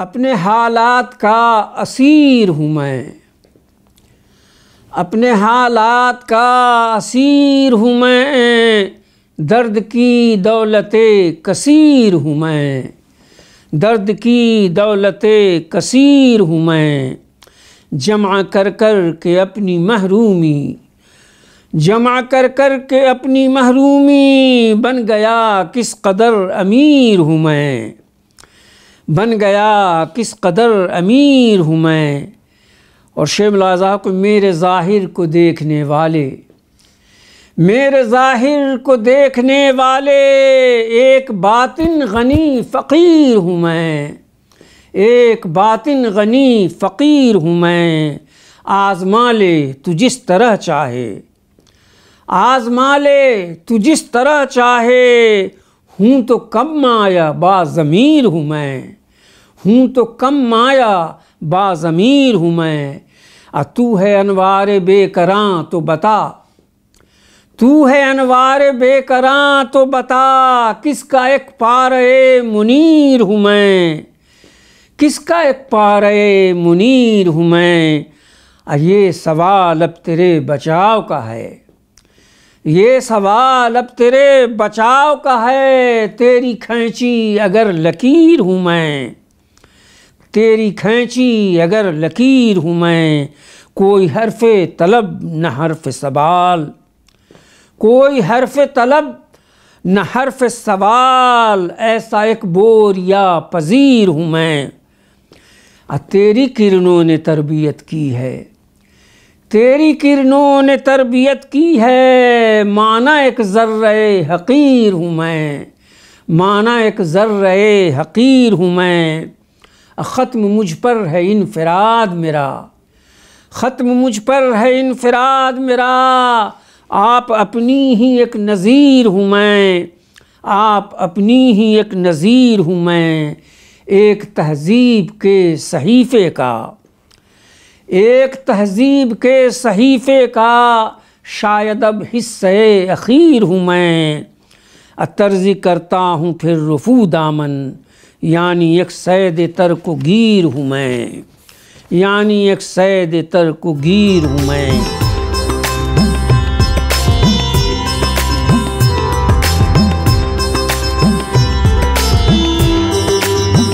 अपने हालात का असीर हूँ मैं, अपने हालात का असीर हूँ मैं, दर्द की दौलते कसीर हूँ मैं, दर्द की दौलते कसीर हूँ मैं। जमा कर कर के अपनी महरूमी, जमा कर कर के अपनी महरूमी, बन गया किस कदर अमीर हूँ मैं, बन गया किस कदर अमीर हूँ मैं। और शेर मुलाज़ा को मेरे ज़ाहिर को देखने वाले, मेरे ज़ाहिर को देखने वाले, एक बातिन गनी फ़कीर हूँ मैं, एक बातिन गनी फ़कीर हूँ मैं। आज़मा ले तू जिस तरह चाहे, आज़मा ले तू जिस तरह चाहे, हूँ तो कम माया बाज़मीर हूँ मैं, हूँ तो कम माया बाज़मीर हूँ मैं। तू है अनवार बेकरां तो बता, तू है अनवार बेकरां तो बता, किसका एक पारे मुनीर हूँ मैं, किसका एक पारे मुनीर हूँ मैं। ये सवाल अब तेरे बचाव का है, ये सवाल अब तेरे बचाव का है। तेरी खैंची अगर लकीर हूँ मैं, तेरी खैंची अगर लकीर हूँ मैं। कोई हर्फ़े तलब न हर्फ़ सवाल, कोई हर्फ़ तलब न हर्फ़ सवाल, ऐसा एक बोरिया पज़ीर हूँ मैं। तेरी किरणों ने तरबियत की है, तेरी किरणों ने तरबियत की है, माना एक ज़र्रे हक़ीर हूँ मैं, माना एक ज़र्रे हक़ीर हूँ मैं। ख़त्म मुझ पर है इन्फ़िराद मेरा, ख़त्म मुझ पर है इन्फ़िराद मेरा। आप अपनी ही एक नज़ीर हूँ मैं, आप अपनी ही एक नज़ीर हूँ मैं। एक तहज़ीब के सहीफ़े का, एक तहज़ीब के सहीफ़े का, शायद अब हिस्से अख़ीर हूँ मैं। तर्ज़ी करता हूँ फिर रफ़ू दामन, यानी एक सैद तर को गिर हूँ मैं, यानी एक सैद तर को गिर हूँ मैं।